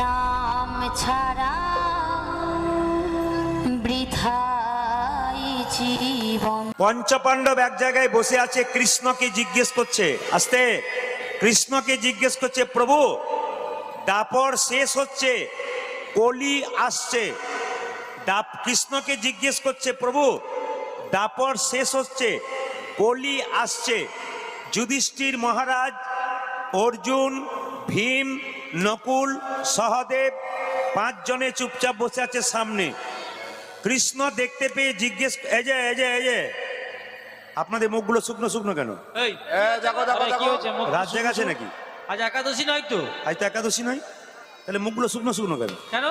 নাম ছাড়া বৃথাই জীবন। পঞ্চপাণ্ডব এক জায়গায় বসে আছে, কৃষ্ণকে জিজ্ঞেস করছে, আস্তে, কৃষ্ণকে জিজ্ঞেস করছে, প্রভু দাপর শেষ হচ্ছে, কলি আসছে। কৃষ্ণকে জিজ্ঞেস করছে, প্রভু দাপর শেষ হচ্ছে, কলি আসছে। যুধিষ্ঠির মহারাজ, অর্জুন, ভীম, নকুল, সহদেব পাঁচজনে চুপচাপ বসে আছে সামনে। কৃষ্ণ দেখতে পেয়ে জিজ্ঞেস, এই যে আপনাদের মুখগুলো শুকনো শুকনো কেন? রাত জাগাছে নাকি? আজ একাদশী নয় তো? আজ তো একাদশী নয়, তাহলে মুখগুলো শুকনো শুকনো কেন? কেন?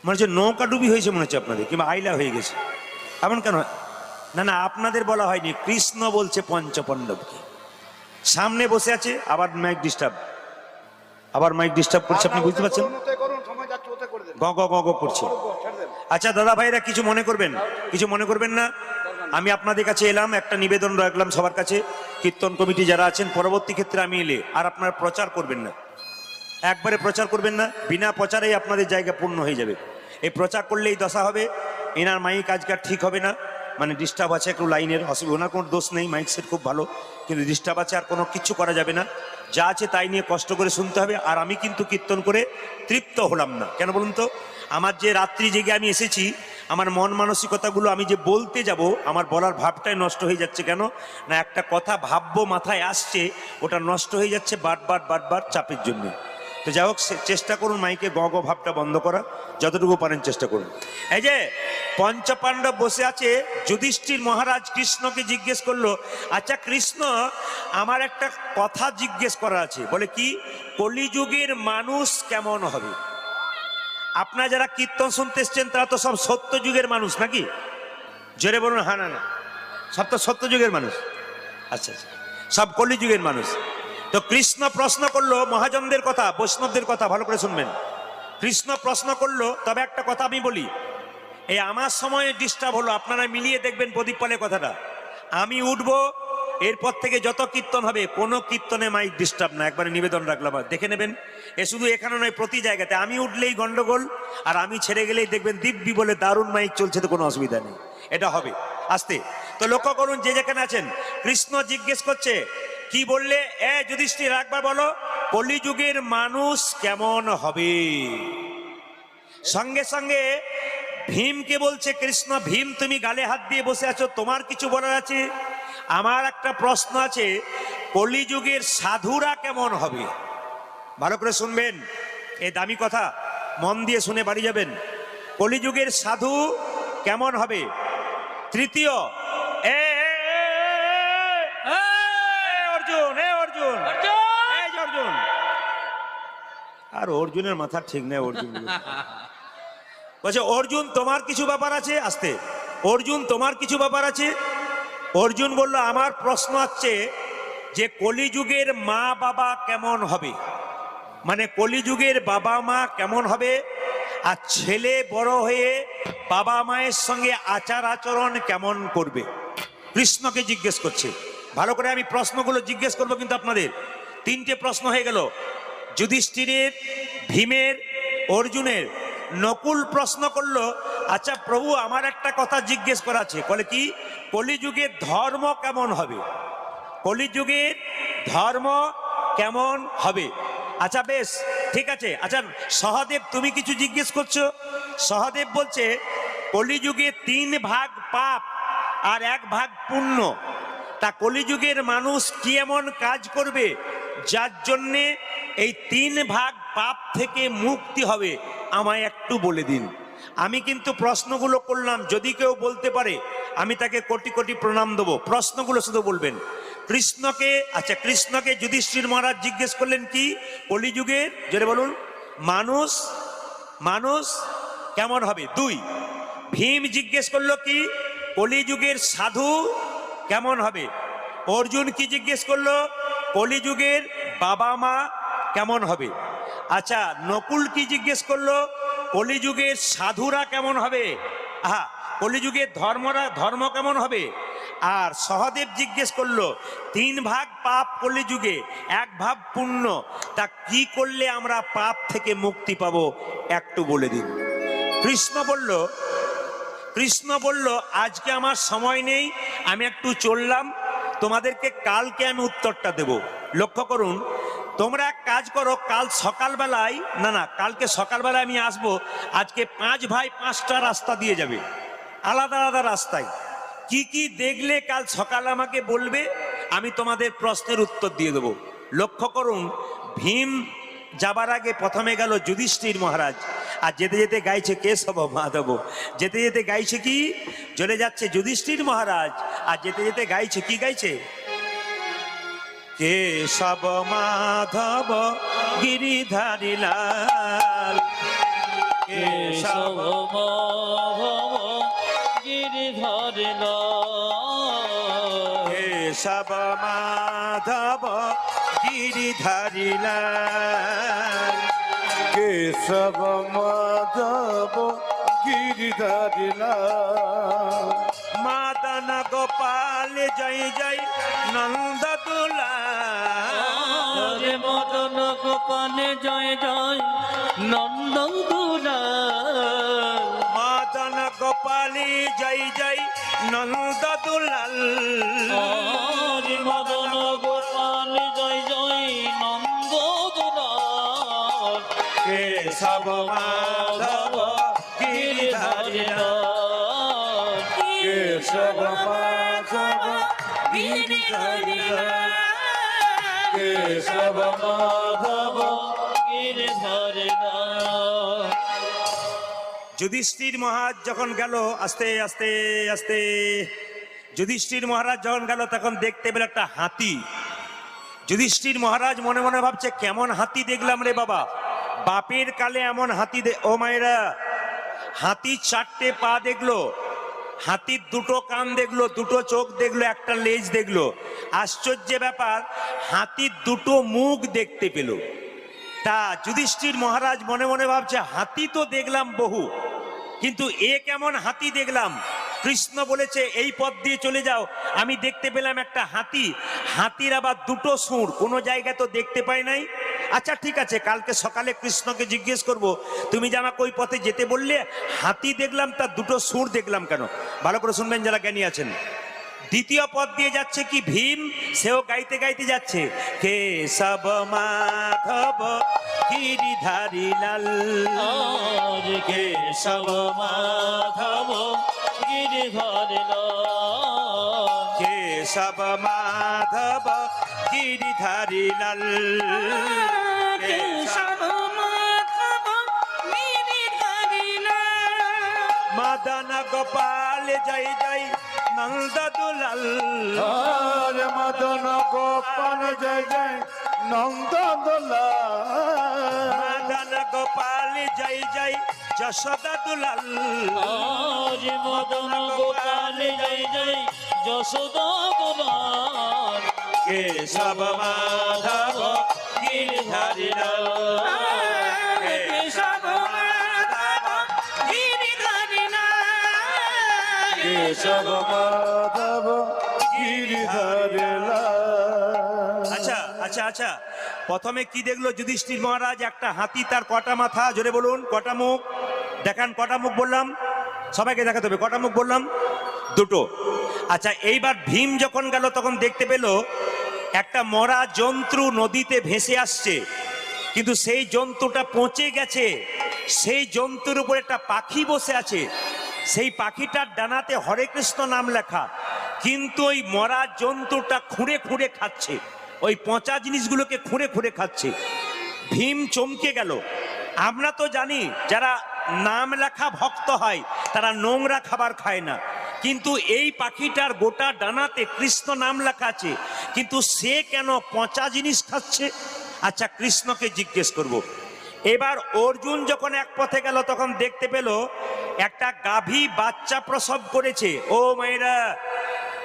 মনে হচ্ছে নৌকা ডুবি হয়েছে মনে হচ্ছে আপনাদের, কিংবা আইলা হয়ে গেছে এমন কেন? না না, আপনাদের বলা হয়নি, কৃষ্ণ বলছে পঞ্চপাণ্ডবকে। সামনে বসে আছে, আবার মাইক ডিস্টার্ব করছে, আপনি বুঝতে পারছেন? গ গ গ গ করছে। আচ্ছা দাদা ভাইরা, কিছু মনে করবেন না। আমি আপনাদের কাছে এলাম, একটা নিবেদন রাখলাম সবার কাছে, কীর্তন কমিটি যারা আছেন, পরবর্তী ক্ষেত্রে আমি এলে আর আপনারা প্রচার করবেন না, একবারে প্রচার করবেন না। বিনা প্রচারেই আপনাদের জায়গা পূর্ণ হয়ে যাবে। এই প্রচার করলেই দশা হবে। এনার মাইক আজকাল ঠিক হবে না, মানে ডিস্টার্ব আছে একটু, লাইনের অসুবিধা। ওনার কোনো দোষ নেই, মাইক সেট খুব ভালো, কিন্তু ডিস্টার্ব আছে, আর কোনো কিচ্ছু করা যাবে না। যা আছে তাই নিয়ে কষ্ট করে শুনতে হবে। আর আমি কিন্তু কীর্তন করে তৃপ্ত হলাম না। কেন বলুন তো? আমার যে রাত্রি জেগে আমি এসেছি, আমার মন মানসিকতাগুলো আমি যে বলতে যাব, আমার বলার ভাবটাই নষ্ট হয়ে যাচ্ছে। কেন না, একটা কথা ভাববো মাথায় আসছে, ওটা নষ্ট হয়ে যাচ্ছে বারবার চাপের জন্য। তো যাই হোক, চেষ্টা করুন মাইকে গ গ ভাবটা বন্ধ করা, যতটুকু পারেন চেষ্টা করুন। এই যে পঞ্চপাণ্ডব বসে আছে, যুধিষ্ঠির মহারাজ কৃষ্ণকে জিজ্ঞেস করলো, আচ্ছা কৃষ্ণ, আমার একটা কথা জিজ্ঞেস করা আছে। বলে কি? কলিযুগের মানুষ কেমন হবে? আপনারা যারা কীর্তন শুনতে এসছেন তারা তো সব সত্য যুগের মানুষ নাকি? জোরে বলুন হ্যাঁ না। সব তো সত্য যুগের মানুষ। আচ্ছা, সব কলিযুগের মানুষ। তো কৃষ্ণ প্রশ্ন করলো মহাজনদের কথা, বৈষ্ণবদের কথা, ভালো করে শুনবেন। কৃষ্ণ প্রশ্ন করলো, তবে একটা কথা আমি বলি, এই আমার সময়ে ডিস্টার্ব হলো, আপনারা মিলিয়ে দেখবেন প্রদীপ পালের কথাটা। আমি উঠবো, এরপর থেকে যত কীর্তন হবে, কোনো কীর্তনে মাইক ডিস্টার্ব না, একবারে নিবেদন রাখলাম, দেখে নেবেন। এ শুধু এখানে নয়, প্রতি জায়গাতে। আমি উঠলেই গন্ডগোল, আর আমি ছেড়ে গেলেই দেখবেন দিব্যি বলে দারুণ মাইক চলছে, তো কোনো অসুবিধা নেই। এটা হবে আস্তে। তো লক্ষ্য করুন, যে যেখানে আছেন, কৃষ্ণ জিজ্ঞেস করছে, কি বললে? যুধিষ্ঠির একবার বলো, কলিযুগের মানুষ কেমন হবে? সঙ্গে সঙ্গে ভীমকে বলছে কৃষ্ণ, ভীম তুমি গালে হাত দিয়ে বসে আছো, তোমার কিছু বলার আছে? আমার একটা প্রশ্ন আছে, কলিযুগের সাধুরা কেমন হবে? ভালো করে শুনবেন, এই দামি কথা মন দিয়ে শুনে বাড়ি যাবেন। কলিযুগের সাধু কেমন হবে? তৃতীয়, অর্জুন। আর অর্জুনের মাথা ঠিক নেই। অর্জুন বলছে, অর্জুন তোমার কিছু ব্যাপার আছে। আস্তে, অর্জুন তোমার কিছু ব্যাপার আছে। অর্জুন বলল, আমার প্রশ্ন হচ্ছে যে কলিযুগের মা বাবা কেমন হবে, মানে কলিযুগের বাবা মা কেমন হবে, আর ছেলে বড় হয়ে বাবা মায়ের সঙ্গে আচার আচরণ কেমন করবে। কৃষ্ণকে জিজ্ঞেস করছে। ভালো করে আমি প্রশ্নগুলো জিজ্ঞেস করবো, কিন্তু আপনাদের তিনটে প্রশ্ন হয়ে গেল, যুধিষ্ঠিরের, ভীমের, অর্জুনের। নকুল প্রশ্ন করলো, আচ্ছা প্রভু, আমার একটা কথা জিজ্ঞেস করা আছে। বলে কি? কলিযুগের ধর্ম কেমন হবে? কলিযুগের ধর্ম কেমন হবে? আচ্ছা বেশ, ঠিক আছে। আচ্ছা সহদেব, তুমি কিছু জিজ্ঞেস করছো? সহদেব বলছে, কলিযুগে 3 ভাগ পাপ আর 1 ভাগ পুণ্য। তা কলিযুগের মানুষ কি এমন কাজ করবে যার জন্যে এই 3 ভাগ পাপ থেকে মুক্তি হবে, আমায় একটু বলে দিন। আমি কিন্তু প্রশ্নগুলো করলাম, যদি কেউ বলতে পারে আমি তাকে কোটি কোটি প্রণাম দেবো। প্রশ্নগুলো শুধু বলবেন। কৃষ্ণকে যুধিষ্ঠির মহারাজ জিজ্ঞেস করলেন কি? কলিযুগের, জোরে বলুন, মানুষ কেমন হবে। 2, ভীম জিজ্ঞেস করলো কি? কলিযুগের সাধু কেমন হবে। অর্জুন কি জিজ্ঞেস করলো? কলিযুগের বাবা মা কেমন হবে। আচ্ছা নকুল কি জিজ্ঞেস করলো? কলিযুগের সাধুরা কেমন হবে। কলিযুগের ধর্ম কেমন হবে। আর সহদেব জিজ্ঞেস করলো 3 ভাগ পাপ করলে যুগে 1 ভাগ পুণ্য, তা কি করলে আমরা পাপ থেকে মুক্তি পাবো একটু বলে দিন। কৃষ্ণ বলল আজকে আমার সময় নেই, আমি একটু চললাম, তোমাদেরকে কালকে আমি উত্তরটা দেব। লক্ষ্য করুন, তোমরা এক কাজ করো, কাল সকালবেলায় কালকে সকালবেলায় আমি আসবো। আজকে 5 ভাই 5টা রাস্তা দিয়ে যাবে, আলাদা আলাদা রাস্তায়। কি কি দেখলে কাল সকালে আমাকে বলবে, আমি তোমাদের প্রশ্নের উত্তর দিয়ে দেবো। লক্ষ্য করুন, ভীম যাবার আগে প্রথমে গেল যুধিষ্ঠির মহারাজ, আর যেতে যেতে গাইছে কেশব মাধব। যেতে যেতে গাইছে কি, চলে যাচ্ছে যুধিষ্ঠির মহারাজ, আর যেতে যেতে গাইছে কি গাইছে, কেশব মাধব গিরিধারী লাল, কেশব মাধব গিরিধারী লাল, কেশব মাধব গিরিধারী লাল, কেশব মাধব গিরিধারী লাল, মাদন গোপাল জয় জয় নন্দ দুলাল, মদন গোপাল জয় জয় নন্দ দুলাল, মদন গোপাল জয় জয় নন্দ দুলাল, মদন গোপাল জয় জয় নন্দ দুলাল, কেশব মাধব গিরিধারী লাল, কেশব মাধব গিরিধারী লাল, কেশব মাধব গিরিধারী লাল। যুধিষ্ঠির মহারাজ যখন গেল, আস্তে আস্তে আস্তে যুধিষ্ঠির মহারাজ যখন গেল, তখন দেখতে পেল একটা হাতি। যুধিষ্ঠির মহারাজ মনে মনে ভাবছে, কেমন হাতি দেখলাম রে বাবা, বাপের কালে এমন হাতি ও মায়েরা। হাতির 4টে পা দেখলো, হাতির 2টো কান দেখলো, 2টো চোখ দেখলো, একটা লেজ দেখলো। আশ্চর্য ব্যাপার, হাতির 2টো মুখ দেখতে পেল। তা যুধিষ্ঠির মহারাজ মনে মনে ভাবছে, হাতি তো দেখলাম বহু, কিন্তু এ কেমন হাতি দেখলাম। কৃষ্ণ বলেছে এই পথ দিয়ে চলে যাও, আমি দেখতে পেলাম একটা হাতি। হাতির আবার 2টো সুর, কোনো জায়গায় তো দেখতে পাই নাই। আচ্ছা ঠিক আছে, কালকে সকালে কৃষ্ণকে জিজ্ঞেস করব, তুমি যে আমাকে ওই পথে যেতে বললে, হাতি দেখলাম, তার 2টো সুর দেখলাম কেন। ভালো করে শুনবেন যারা জ্ঞানী আছেন। দ্বিতীয় পথ দিয়ে যাচ্ছে কি ভীম, সেও গাইতে গাইতে যাচ্ছে, কেশব মাধব গিরিধারী লাল, কেশব মাধব গিরিধারী লাল, কেশব মাধব গিরিধারী লাল, কেশব মাধব গিরিধারী লাল, মদন গোপাল জয় জয় নন্দ দুলাল, মদন গোপাল জয় জয় নন্দ দুলাল, মদন গোপাল জয় জয় যশোদা দুলাল, মদন গোপাল জয় জয় যশোদা দুলাল, কেশব মাধব গিরিধারী লাল, কেশব মাধব গিরিধারী লাল, কেশব মাধব গিরিধারী লাল। আচ্ছা আচ্ছা আচ্ছা, প্রথমে কি দেখলো যুধিষ্ঠির মহারাজ, একটা হাতি, তার কটা মাথা, জোরে বলুন, কটা মুখ দেখান, কটা মুখ বললাম, সবাইকে দেখাতে হবে, কটা মুখ বললাম, 2টো। আচ্ছা, এইবার ভীম যখন গেল, তখন দেখতে পেল একটা মরা জন্তু নদীতে ভেসে আসছে, কিন্তু সেই জন্তুটা পচে গেছে। সেই জন্তুর উপর একটা পাখি বসে আছে, সেই পাখিটার ডানাতে হরে কৃষ্ণ নাম লেখা, কিন্তু ওই মরা জন্তুটা খুঁড়ে খুঁড়ে খাচ্ছে, ওই পচা জিনিসগুলোকে খুঁড়ে খুঁড়ে খাচ্ছে। ভীম চমকে গেল। আমরা তো জানি যারা নাম লেখা ভক্ত হয় তারা নোংরা খাবার খায় না, কিন্তু এই পাখিটার গোটা ডানাতে কৃষ্ণ নাম লেখা আছে, কিন্তু সে কেন পচা জিনিস খাচ্ছে? আচ্ছা, কৃষ্ণকে জিজ্ঞেস করব। এবার অর্জুন যখন এক পথে গেল, তখন দেখতে পেল একটা গাভী বাচ্চা প্রসব করেছে। ও মায়েরা,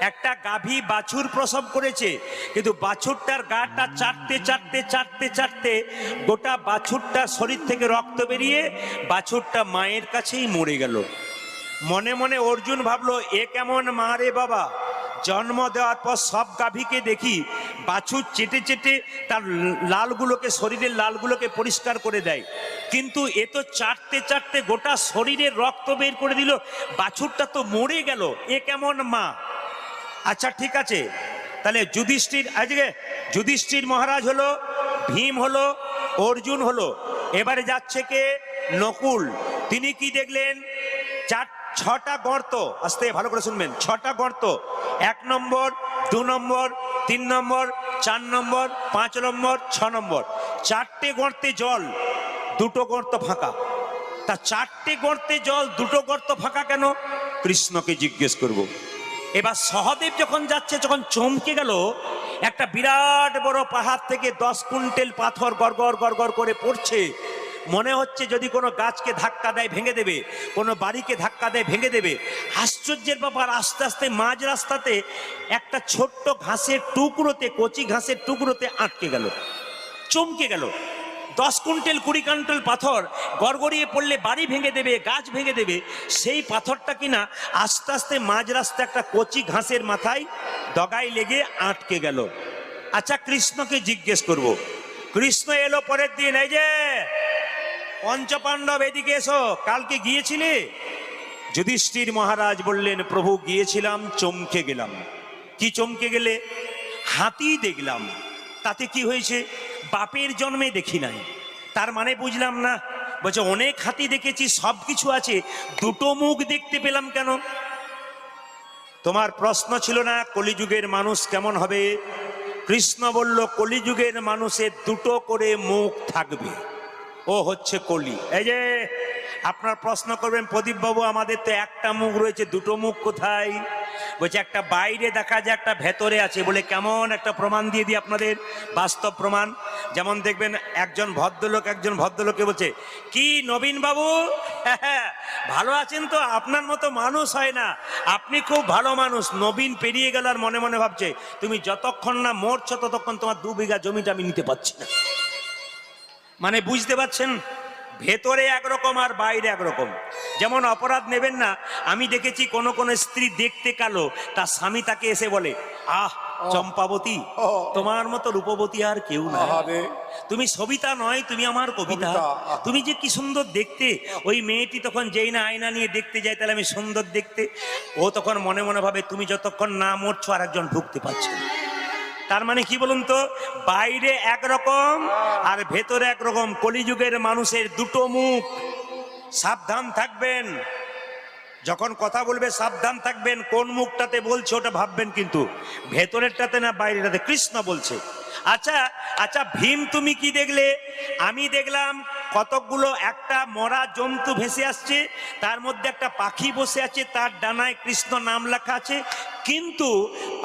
একটা গাভী বাছুর প্রসব করেছে, কিন্তু বাছুরটার গাটা চাটতে চাটতে চাটতে চাটতে গোটা বাছুরটার শরীর থেকে রক্ত বেরিয়ে বাছুরটা মায়ের কাছেই মরে গেল। মনে মনে অর্জুন ভাবলো, এ কেমন মা রে বাবা, জন্ম দেওয়ার পর সব গাভীকে দেখি বাছুর চেটে চেটে তার লালগুলোকে, শরীরের লালগুলোকে পরিষ্কার করে দেয়, কিন্তু এ তো চাটতে চাটতে গোটা শরীরের রক্ত বের করে দিল, বাছুরটা তো মরে গেল, এ কেমন মা? আচ্ছা ঠিক আছে, তাহলে যুধিষ্ঠির, আজকে যুধিষ্ঠির মহারাজ হলো, ভীম হলো, অর্জুন হলো, এবারে যাচ্ছে কে? নকুল। তিনি কি দেখলেন? ছটা গর্ত, আস্তে ভালো করে শুনবেন, ছটা গর্ত, 1 নম্বর, 2 নম্বর, 3 নম্বর, 4 নম্বর, 5 নম্বর, 6 নম্বর, 4টে গর্তে জল, 2টো গর্ত ফাঁকা। তা 4টে গর্তে জল, 2টো গর্ত ফাঁকা কেন? কৃষ্ণকে জিজ্ঞেস করব। এবার সহদেব যখন যাচ্ছে, যখন চমকে গেল, একটা বিরাট বড় পাহাড় থেকে 10 কুইন্টাল পাথর গড়গড় গড়গড় করে পড়ছে। মনে হচ্ছে যদি কোনো গাছকে ধাক্কা দেয় ভেঙে দেবে, কোনো বাড়িকে ধাক্কা দেয় ভেঙে দেবে। আশ্চর্যের ব্যাপার, আস্তে আস্তে মাঝ রাস্তাতে একটা ছোট্ট ঘাসের টুকরোতে, কচি ঘাসের টুকরোতে আটকে গেল, চমকে গেল। 10 কুইন্টাল 20 কুইন্টাল পাথর গড়গড়িয়ে পড়লে বাড়ি ভেঙে দেবে, গাছ ভেঙে দেবে, সেই পাথরটা কিনা আস্তে আস্তে মাঝ রাস্তা একটা কচি ঘাসের মাথায় ডগায় লেগে আটকে গেল। আচ্ছা কৃষ্ণকে জিজ্ঞেস করব। কৃষ্ণ এলো পরের দিন, এই যে পঞ্চপাণ্ডব এদিকে এসো, কালকে গিয়েছিলে? যুধিষ্ঠির মহারাজ বললেন, প্রভু গিয়েছিলাম, চমকে গেলাম। কি চমকে গেলে? হাতি দেখলাম। তাতে কি হয়েছে? বাপের জন্মে দেখি নাই। তার মানে বুঝলাম না। বলছে অনেক হাতি দেখেছি, সব কিছু আছে, 2টো মুখ দেখতে পেলাম কেন? তোমার প্রশ্ন ছিল না কলিযুগের মানুষ কেমন হবে? কৃষ্ণ বলল, কলিযুগের মানুষের 2টো করে মুখ থাকবে, ও হচ্ছে কলি। এই যে আপনার প্রশ্ন করবেন, প্রদীপ বাবু আমাদের তো একটা মুখ রয়েছে, 2টো মুখ কোথায়? বলছে একটা বাইরে দেখা যায়, একটা ভেতরে আছে। বলে কেমন? একটা প্রমাণ দিয়ে দিই আপনাদের, বাস্তব প্রমাণ। যেমন দেখবেন একজন ভদ্রলোকে বলছে, কি নবীন বাবু ভালো আছেন তো? আপনার মতো মানুষ হয় না, আপনি খুব ভালো মানুষ। নবীন পেরিয়ে গেল আর মনে মনে ভাবছে, তুমি যতক্ষণ না মরছো ততক্ষণ তোমার 2 বিঘা জমিটা আমি নিতে পারছি না। মানে বুঝতে পারছেন, ভেতরে একরকম আর বাইরে একরকম। যেমন অপরাধ নেবেন না, আমি দেখেছি কোন স্ত্রী দেখতে কালো, তার স্বামী তাকে এসে বলে, আহ চম্পাবতী, তোমার মতো রূপবতী আর কেউ না, তুমি সবিতা নয়, তুমি আমার কবিতা, তুমি যে কি সুন্দর দেখতে। ওই মেয়েটি তখন যেই না আয়না নিয়ে দেখতে যায়, তাহলে আমি সুন্দর দেখতে। ও তখন মনে মনে ভাবে, তুমি যতক্ষণ না মরছো আর একজন ঢুকতে পারছে না। তার মানে কি বলুন তো, বাইরে একরকম আর ভেতরে একরকম। কলিযুগের মানুষের 2টো মুখ, সাবধান থাকবেন। যখন কথা বলবে সাবধান থাকবেন, কোন মুখটাতে বলছে ওটা ভাববেন, কিন্তু ভেতরেরটাতে না বাইরেটাতে। কৃষ্ণ বলছে, আচ্ছা আচ্ছা ভীম তুমি কি দেখলে? আমি দেখলাম কতকগুলো একটা মরা জন্তু ভেসে আসছে, তার মধ্যে একটা পাখি বসে আছে, তার ডানায় কৃষ্ণ নাম লেখা আছে, কিন্তু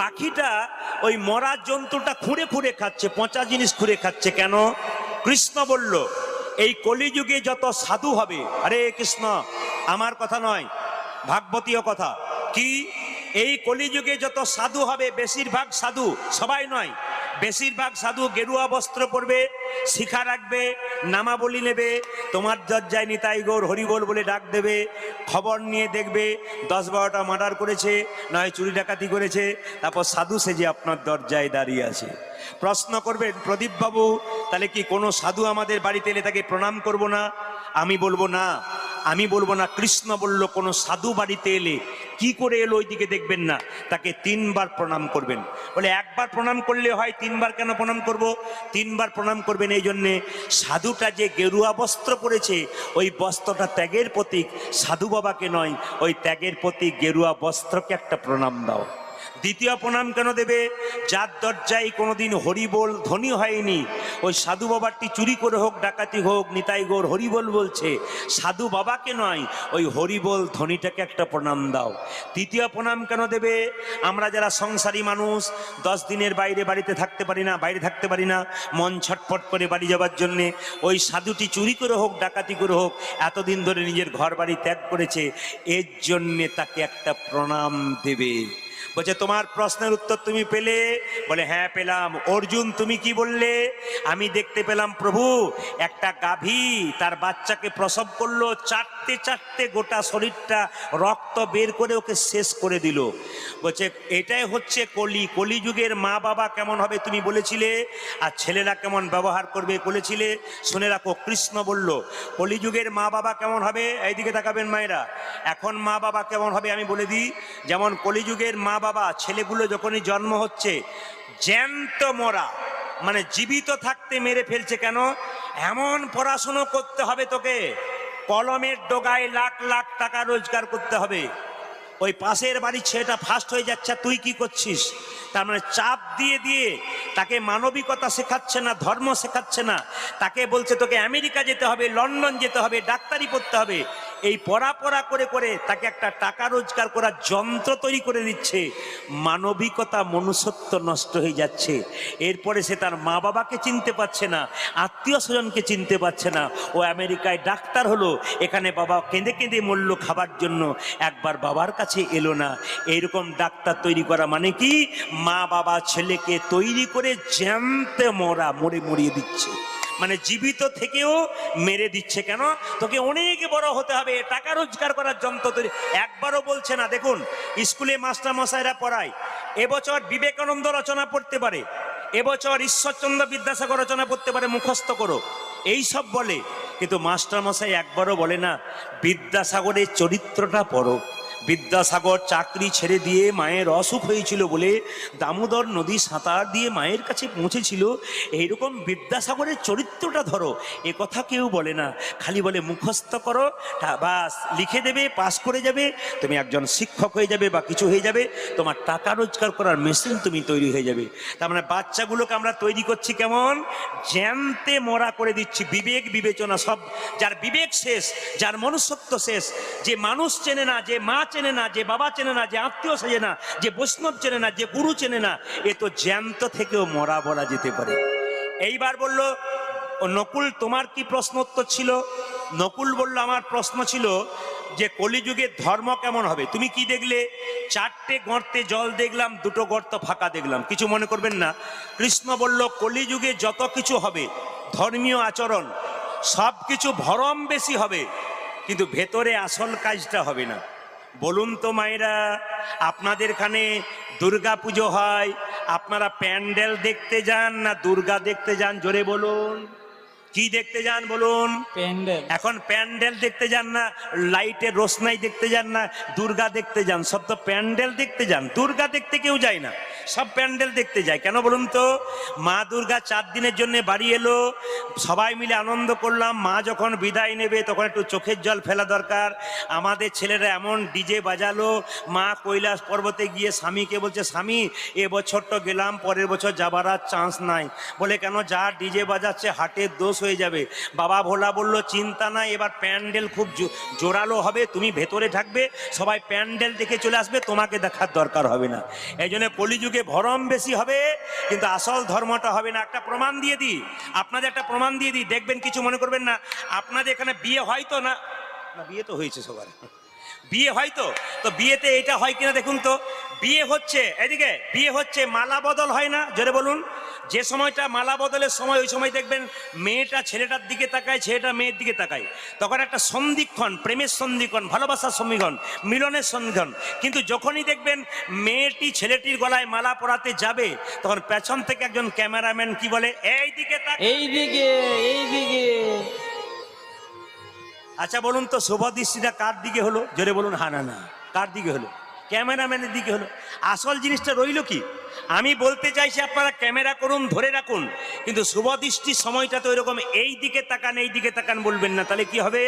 পাখিটা ওই মরা জন্তুটা খুঁড়ে খুঁড়ে খাচ্ছে, পচা জিনিস খুঁড়ে খাচ্ছে। কেন? কৃষ্ণ বলল, এই কলিযুগে যত সাধু হবে, হরে কৃষ্ণ, আমার কথা নয়, ভাগবতীয় কথা, কি এই কলিযুগে যত সাধু হবে, বেশিরভাগ সাধু, সবাই নয়, বেশিরভাগ সাধু গেরুয়া বস্ত্র পরবে, শিখা রাখবে, নামাবলী নেবে, তোমার দরজায় নিতাই গৌর হরিবোল বলে ডাক দেবে, খবর নিয়ে দেখবে 10-12টা মার্ডার করেছে, নয় চুরি ডাকাতি করেছে, তারপর সাধু সেজে আপনার দরজায় দাঁড়িয়ে আছে। প্রশ্ন করবেন, প্রদীপ বাবু তাহলে কি কোনো সাধু আমাদের বাড়িতে এলে তাকে প্রণাম করব না? আমি বলবো না, আমি বলবো না। কৃষ্ণ বলল, কোনো সাধু বাড়িতে এলে কি করে এলো ওইদিকে দেখবেন না, তাকে 3 বার প্রণাম করবেন। বলে 1 বার প্রণাম করলে হয়, 3 বার কেন প্রণাম করব? 3 বার প্রণাম করবেন এই জন্যে, সাধুটা যে গেরুয়া বস্ত্র পরেছে, ওই বস্ত্রটা ত্যাগের প্রতীক, সাধু বাবাকে নয়, ওই ত্যাগের প্রতীক গেরুয়া বস্ত্রকে একটা প্রণাম দাও। দ্বিতীয় প্রণাম কেন দেবে? যার দরজায় কোনোদিন হরিবোল ধ্বনি হয়নি, ওই সাধু বাবাটি চুরি করে হোক, ডাকাতি হোক, নিতাই গৌর হরিবোল বলছে, সাধু বাবাকে নয়, ওই হরিবোল ধ্বনিটাকে একটা প্রণাম দাও। তৃতীয় প্রণাম কেন দেবে? আমরা যারা সংসারী মানুষ, 10 দিনের বাইরে বাড়িতে থাকতে পারি না, বাইরে থাকতে পারি না, মন ছটফট করে বাড়ি যাবার জন্যে, ওই সাধুটি চুরি করে হোক, ডাকাতি করে হোক, এতদিন ধরে নিজের ঘর বাড়ি ত্যাগ করেছে, এর জন্যে তাকে একটা প্রণাম দেবে। বলছে তোমার প্রশ্নের উত্তর তুমি পেলে? বলে হ্যাঁ পেলাম। অর্জুন তুমি কি বললে? আমি দেখতে পেলাম প্রভু একটা গাভী তার বাচ্চাকে প্রসব করলো, চাটতে চাটতে গোটা শরীরটা রক্ত বের করে ওকে শেষ করে দিল। বলছে এটাই হচ্ছে কলিযুগের মা বাবা কেমন হবে তুমি বলেছিলে, আর ছেলেরা কেমন ব্যবহার করবে বলেছিলে। শুনে রাখো, কৃষ্ণ বলল কলিযুগের মা বাবা কেমন হবে। এইদিকে তাকাবেন মায়েরা, এখন মা বাবা কেমন হবে আমি বলে দিই। যেমন কলিযুগের মা বাবা, ছেলেগুলো যখনই জন্ম হচ্ছে জ্যান্ত মরা, মানে জীবিত থাকতে মেরে ফেলছে। কেন? এমন পড়াশুনো করতে হবে তোকে, কলমের ডগায় লাখ লাখ টাকা রোজগার করতে হবে। ওই পাশের বাড়ির ছেলেটা ফার্স্ট হয়ে যাচ্ছে, তুই কি করছিস? তার মানে চাপ দিয়ে দিয়ে তাকে মানবিকতা শেখাচ্ছে না, ধর্ম শেখাচ্ছে না, তাকে বলছে তোকে আমেরিকা যেতে হবে, লন্ডন যেতে হবে, ডাক্তারি পড়তে হবে। এই পড়া করে করে তাকে একটা টাকা রোজগার করার যন্ত্র তৈরি করে দিচ্ছে। মানবিকতা, মনুষ্যত্ব নষ্ট হয়ে যাচ্ছে। এরপরে সে তার মা বাবাকে চিনতে পারছে না, আত্মীয় স্বজনকে চিনতে পারছে না। ও আমেরিকায় ডাক্তার হলো, এখানে বাবা কেঁদে কেঁদে মরল খাবার জন্য, একবার বাবার কাছে এলো না। এইরকম ডাক্তার তৈরি করা মানে কি? মা বাবা ছেলেকে তৈরি করে জ্যান্তে মরিয়ে দিচ্ছে, মানে জীবিত থেকেও মেরে দিচ্ছে। কেন? তোকে অনেক বড় হতে হবে, টাকা রোজগার করার যন্ত্র তৈরি। একবারও বলছে না। দেখুন স্কুলে মাস্টার মশাইরা পড়ায়, এবছর বিবেকানন্দ রচনা পড়তে পারে, এবছর ঈশ্বরচন্দ্র বিদ্যাসাগর রচনা পড়তে পারে, মুখস্থ করো, এই সব বলে। কিন্তু মাস্টার মশাই একবারও বলে না বিদ্যাসাগরের চরিত্রটা পড়ো। বিদ্যাসাগর চাকরি ছেড়ে দিয়ে মায়ের অসুখ হয়েছিল বলে দামোদর নদী সাঁতার দিয়ে মায়ের কাছে পৌঁছেছিল। এইরকম বিদ্যাসাগরের চরিত্রটা ধরো। এ কথা কেউ বলে না, খালি বলে মুখস্থ করো, বাস লিখে দেবে, পাস করে যাবে, তুমি একজন শিক্ষক হয়ে যাবে বা কিছু হয়ে যাবে, তোমার টাকা রোজগার করার মেশিন তুমি তৈরি হয়ে যাবে। তার মানে বাচ্চাগুলোকে আমরা তৈরি করছি কেমন? জ্যান্তে মরা করে দিচ্ছি। বিবেক বিবেচনা সব, যার বিবেক শেষ, যার মনুষ্যত্ব শেষ, যে মানুষ চেনে না, যে মা চেনে না, যে বাবা চেনে না, যে আত্মীয় চেনে না, যে বৈষ্ণব চেনে না, যে গুরু চেনে না, এ তো জ্যান্ত থেকেও মরা বলা যেতে পারে। এইবার বলল নকুল তোমার কি প্রশ্ন উত্তর ছিল? নকুল বলল আমার প্রশ্ন ছিল যে কলিযুগের ধর্ম কেমন হবে। তুমি কি দেখলে? 4টে গর্তে জল দেখলাম, 2টো গর্ত ফাঁকা দেখলাম, কিছু মনে করবেন না। কৃষ্ণ বলল কলিযুগে যত কিছু হবে ধর্মীয় আচরণ সব কিছু ভরম বেশি হবে, কিন্তু ভেতরে আসল কাজটা হবে না। বলুন তো মায়েরা, আপনাদের এখানে দুর্গা পুজো হয়, আপনারা প্যান্ডেল দেখতে যান না দুর্গা দেখতে যান? জোরে বলুন, কি দেখতে যান বলুন? প্যান্ডেল। এখন প্যান্ডেল দেখতে যান না, লাইটের রোশনাই দেখতে যান না, দুর্গা দেখতে যান। সব তো প্যান্ডেল দেখতে যান, দুর্গা দেখতে কেউ যায় না, সব প্যান্ডেল দেখতে যায়। কেন বলুন তো? মা দুর্গা 4 দিনের জন্য বাড়ি এলো, সবাই মিলে আনন্দ করলাম। মা যখন বিদায় নেবে তখন একটু চোখের জল ফেলা দরকার। আমাদের ছেলেরা এমন ডিজে বাজালো, মা কৈলাস পর্বতে গিয়ে স্বামীকে বলছে স্বামী এবছর তো গেলাম, পরের বছর যাবার আর চান্স নাই। বলে কেন? যা ডিজে বাজাচ্ছে হাটের দোষ হয়ে যাবে। বাবা ভোলা বলল চিন্তা নাই, এবার প্যান্ডেল খুব জোরালো হবে, তুমি ভেতরে থাকবে, সবাই প্যান্ডেল দেখে চলে আসবে, তোমাকে দেখার দরকার হবে না। এই জন্য কলিযুগে ভরম বেশি হবে, কিন্তু আসল ধর্মটা হবে না। একটা প্রমাণ দিয়ে দিই আপনাদের, একটা প্রমাণ দিয়ে দিই, দেখবেন কিছু মনে করবেন না। আপনাদের এখানে বিয়ে হয়তো না, বিয়ে তো হয়েছে সবার, বিয়ে হয়তো, তো বিয়েতে এটা হয় কিনা দেখুন তো। বিয়ে হচ্ছে, এদিকে বিয়ে হচ্ছে, মালা বদল হয় না? জোরে বলুন। যে সময়টা মালা বদলের সময়, ওই সময় দেখবেন মেয়েটা ছেলেটার দিকে তাকায়, ছেলেটা মেয়ের দিকে তাকায়, তখন একটা সন্ধিক্ষণ, প্রেমের সন্ধিক্ষণ, ভালোবাসার সন্ধিক্ষণ, মিলনের সন্ধিক্ষণ। কিন্তু যখনই দেখবেন মেয়েটি ছেলেটির গলায় মালা পরাতে যাবে, তখন পেছন থেকে একজন ক্যামেরাম্যান কি বলে, এই দিকে তাকায়, এইদিকে এইদিকে। আচ্ছা বলুন তো শুভ দৃষ্টিটা কার দিকে হলো? জোরে বলুন। হা না, কার দিকে হলো? ক্যামেরাম্যানের দিকে হলো। আসল জিনিসটা রইল কি? আমি বলতে চাইছি আপনারা ক্যামেরা করুন, ধরে রাখুন, কিন্তু শুভ দৃষ্টির সময়টা তো এরকম এই দিকে তাকান, এই দিকে তাকান বলবেন না। তাহলে কি হবে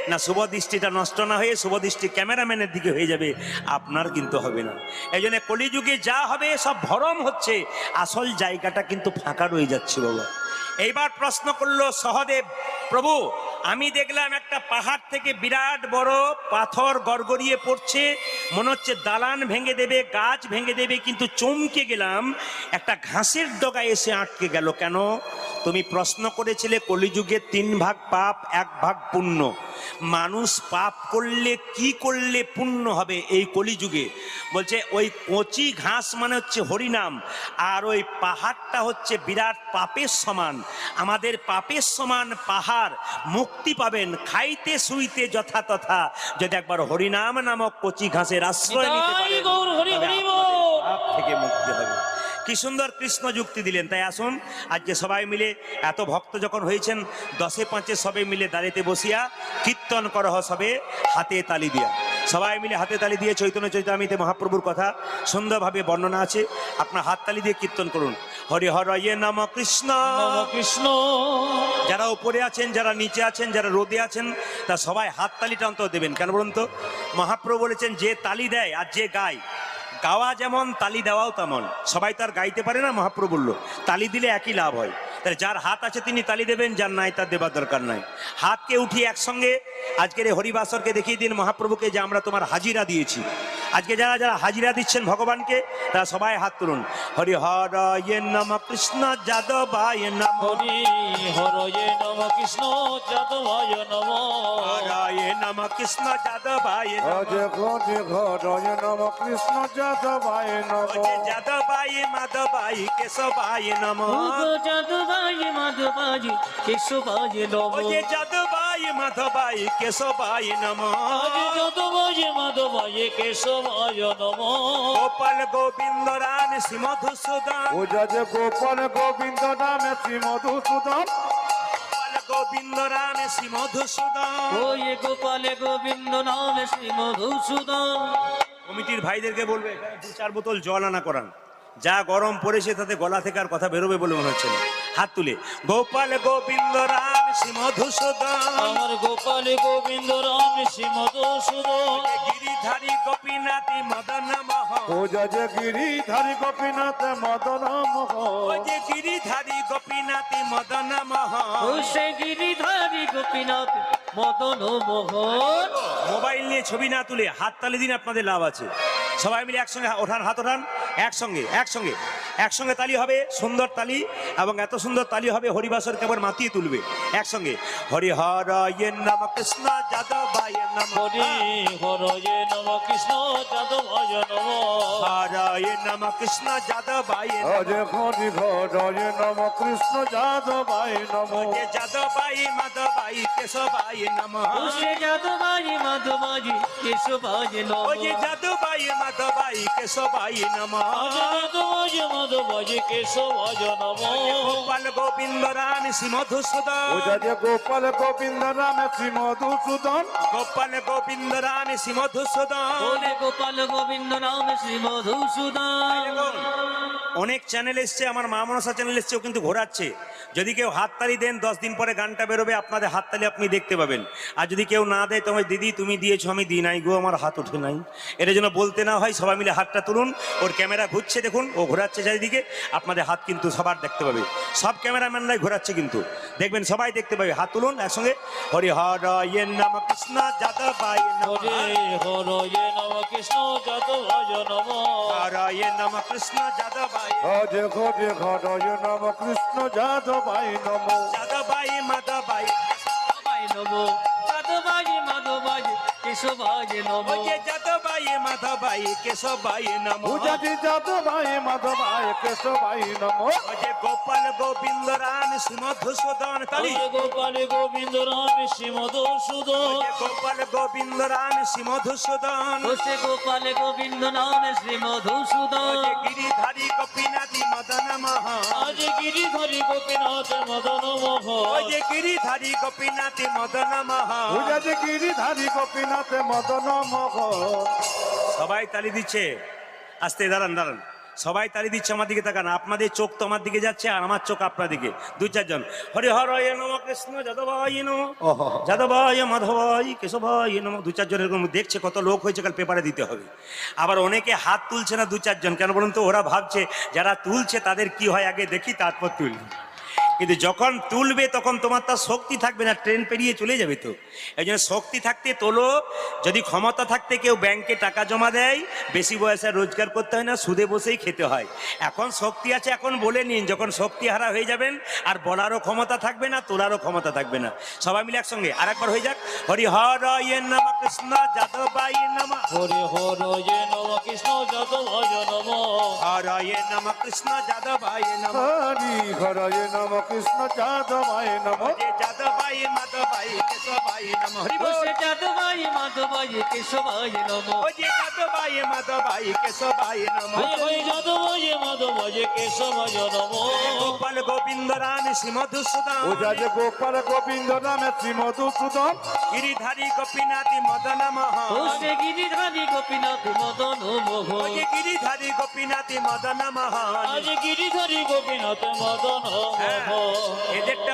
না, শুভ দৃষ্টিটা নষ্ট না হয়ে শুভ দৃষ্টি ক্যামেরাম্যানের দিকে হয়ে যাবে, আপনার কিন্তু হবে না। এই জন্য কলিযুগে যা হবে সব ভরম হচ্ছে, আসল জায়গাটা কিন্তু ফাঁকা রয়ে যাচ্ছে বাবা। এইবার প্রশ্ন করলো সহদেব, প্রভু আমি দেখলাম একটা পাহাড় থেকে বিরাট বড় পাথর গড়গড়িয়ে পড়ছে, মনে হচ্ছে দালান ভেঙে দেবে, গাছ ভেঙে দেবে, কিন্তু চমকে গেলাম, একটা ঘাসের ডগা এসে আটকে গেল। কেন? তুমি প্রশ্ন করেছিলে কলিযুগে 3 ভাগ পাপ 1 ভাগ পুণ্য। মানুষ পাপ করলে কি করলে পুণ্য হবে এই কলিযুগে? বলছে ওই কচি ঘাস মানে হচ্ছে হরিনাম, আর ওই পাহাড়টা হচ্ছে বিরাট পাপের সমান। আমাদের পাপের সমান পাহাড়, মুক্তি পাবেন খাইতে শুইতে যথাতথা যদি একবার হরিনাম নামক কচি ঘাসের আশ্রয় নিতে নিতাই পারেন, গৌর হরি তবে হরি আপনাদের বল। পাপ থেকে মুক্তি হবে। কি সুন্দর কৃষ্ণ যুক্তি দিলেন। তাই আসুন আজকে সবাই মিলে, এত ভক্ত যখন হয়েছেন, 10-5 সবে মিলে দাঁড়িতে বসিয়া কীর্তন করহ সবে হাতে তালি দিয়া। সবাই মিলে হাতে তালি দিয়ে চৈতন্য চৈতামিতে মহাপ্রভুর কথা সুন্দরভাবে বর্ণনা আছে, আপনার হাত তালি দিয়ে কীর্তন করুন। হরি হরয়ে নম কৃষ্ণ নম কৃষ্ণ। যারা উপরে আছেন, যারা নিচে আছেন, যারা রোদে আছেন, তা সবাই হাত তালিটা অন্তত দেবেন। কেন বলুন তো? মহাপ্রভু বলেছেন যে তালি দেয় আর যে গায়, গাওয়া যেমন তালি দেওয়াও তেমন। সবাই তার গাইতে পারে না, মহাপ্রভু বলল তালি দিলে একই লাভ হয়। তাহলে যার হাত আছে তিনি তালি দেবেন, যার নাই তার দেবার দরকার নাই। হাতকে উঠিয়ে একসঙ্গে আজকের এই হরিবাসরকে দেখিয়ে দিন মহাপ্রভুকে যে আমরা তোমার হাজিরা দিয়েছি। আজকে যারা যারা হাজিরা দিচ্ছেন ভগবানকে, তারা সবাই হাত তুলুন। হরি হরয়ে নম কৃষ্ণ যাদবায় নম, হরি হরয়ে নম কৃষ্ণ যাদবায় নম। হরয়ে নম কৃষ্ণ যাদবায় নম, অজে ঘটে ঘটয় নম কৃষ্ণ যাদবায় নম। ওজে যাদবায় মাধবায় কেশবায় নম, যাদবায় মাধবায় কেশবায় নম। ওজে যাদবায় মাধবায় কেশবায় নম, যাদবায় মাধবায় কেশবায় নম। গোপাল গোবিন্দ রাম শ্রী মধুসূদন, ও যে গোপাল গোবিন্দ নামে শ্রী মধুসূদন। গোপাল গোবিন্দ রাম শ্রী মধুসূদন। ওই গোপালে গোবিন্দ নাম শ্রী মধুসূদন। কমিটির ভাইদেরকে বলবে 2-4 বোতল জল আনা করান, যা গরম পড়েছে তাতে গলা থেকে আর কথা বেরোবে বলে মনে হচ্ছে না। হাত তুলে গোপাল গোবিন্দ রাম শ্রী মধুসূদন, আমার গোপালে গোবিন্দ রাম শ্রী মধুসূদন। গিরিধারী গোপীনাথী মদন মোহন, ও যে গিরিধারী গোপীনাথ মদন মোহন। ওজে গিরিধারী গোপীনাথী মদন মোহন। ও সে গিরিধারী গোপীনাথ মদন মোহন। মোবাইল নিয়ে ছবি না তুলে হাত তালি দিন, আপনাদের লাভ আছে। সবাই মিলে একসঙ্গে ওঠান, হাত ওঠান, একসঙ্গে একসঙ্গে একসঙ্গে তালি হবে, সুন্দর তালি, এবং এত সুন্দর তালি হবে হরিবাসর কেবল মাতিয়ে তুলবে একসঙ্গে। হরি হরয়ে নম কৃষ্ণ যাদবায় নম, হরি হরয়ে নম কৃষ্ণ যাদবায় নম। হরয়ে নম কৃষ্ণ যাদবায় নম, অজে ঘটে ঘটয় নম কৃষ্ণ যাদবায় নম। ওজে যাদবায় মাধবায় কেশবায় নম, ও সে যাদবায় মাধবায় কেশবায় নম। ওজে যাদবায় মাধবায় কেশবায় নম, যাদবায় মাধবায় কেশবায় নম। গোপাল গোবিন্দ রাম শ্রী মধুসূদন, ও যে গোপাল গোবিন্দ নামে শ্রী মধুসূদন। গোপাল গোবিন্দ রাম শ্রী মধুসূদন। ওরে গোপাল গোবিন্দ নাম শ্রী মধুসূদন। অনেক চ্যানেল এসছে, আমার মা মনসা চ্যানেল এসছে, ও কিন্তু ঘোরাচ্ছে। যদি কেউ হাততালি দেন 10 দিন পরে গানটা বেরোবে, আপনাদের হাততালি আপনি দেখতে পাবেন। আর যদি কেউ না দেয়, তোমার দিদি তুমি দিয়েছো আমি দিই নাই গো, আমার হাত ওঠে নাই, এটা যেন বলতে না হয়, সবাই মিলে হাতটা তুলুন। ওর ক্যামেরা ঘুরছে দেখুন, ও ঘোরাচ্ছে চারিদিকে, আপনাদের হাত কিন্তু সবার দেখতে পাবে, সব ক্যামেরাম্যানরাই ঘোরাচ্ছে কিন্তু দেখবেন, সবাই দেখতে পাবে। হাত তুলুন একসঙ্গে। হরি হরয়ে নম কৃষ্ণ যাদবায় নম, হরে হরয়ে নম কৃষ্ণ যাদবায় নম। হরয়ে নম কৃষ্ণ যাদবায়, অজে ঘটে ঘটয় নম কৃষ্ণ যাদবায় নম। যাদবায় মাধবায় যাদবায় নম। যাদবায় মাধবায় কেশবায় নম। ওজে যাদবায় মাধবায় কেশবায় নম, ও যে যাদবায় মাধবায় কেশবায় নম। ওজে গোপাল গোবিন্দ রাম শ্রী মধুসূদন। তালি। ওরে গোপাল গোবিন্দ রাম শ্রী মধুসূদন। ওজে গোপাল গোবিন্দ রাম শ্রী মধুসূদন, ও সে গোপাল গোবিন্দ নাম শ্রী মধুসূদন। ওজে গিরিধারী গোপীনাথী মদন মোহন, আজ গিরিধারী গোপীনাথ মদন মোহন। ওজে গিরিধারী গোপীনাথী মদন ও মোহন। যে গিরিধারী গোপীনাথ মদন মোহন। সবাই তালি দিচ্ছে, আস্তে দাঁড়ান দাঁড়ান, সবাই তালি দিচ্ছে, আমার দিকে তাকান। আপনাদের চোখ তো আমার দিকে যাচ্ছে, আর আমার চোখ আপনার দিকে। 2-4 জন হরি হরয়ে নম কৃষ্ণ যাদবায় নম, যাদবায় মাধবায় কেশবায় নম। 2-4 জন এরকম দেখছে, কত লোক হয়েছে, কাল পেপারে দিতে হবে। আবার অনেকে হাত তুলছে না 2-4 জন, কেন বলুন তো? ওরা ভাবছে যারা তুলছে তাদের কি হয় আগে দেখি, তারপর তুলি। কিন্তু যখন তুলবে তখন তোমার তার শক্তি থাকবে না, ট্রেন পেরিয়ে চলে যাবে তো। এই জন্য শক্তি থাকতে তোলো। যদি ক্ষমতা থাকতে কেউ ব্যাংকে টাকা জমা দেয়, বেশি বয়সে রোজগার করতে হয় না, সুদে বসেই খেতে হয়। এখন শক্তি আছে, এখন বলে নিন। যখন শক্তি হারা হয়ে যাবেন আর বলারও ক্ষমতা থাকবে না, তোলারও ক্ষমতা থাকবে না। সবাই মিলে একসঙ্গে আর একবার হয়ে যাক, হরি হরয়ে নম কৃষ্ণ যাদবায় নম, হরি হরয়ে নম কৃষ্ণ যাদবায় নম, হরয়ে নম কৃষ্ণ যাদবায় নম, হরি হরয়ে নম কৃষ্ণ যাদবায় নম, হরে যাদবায় মাধবায় কেশবায় নম, হরি বল। বসে যাদবায় মাধবায় কেশবায় নম, হরে যাদবায় মাধবায় কেশবায় নম, হরি যাদবায় মাধবায় কেশবায় নম, গোপাল গোবিন্দ রাম শ্রী মধুসূদন, ও যে গোপাল গোবিন্দ নামে শ্রী মধুসূদন, গিরিধারী গোপীনাথী মদন মোহন, বসে গিরিধারী গোপীনাথ মদন মোহন, ওই গিরিধারী গোপীনাথী মদন মোহন। আজ গিরিধারী গোপীনাথ মদন মোহন। এদেরটা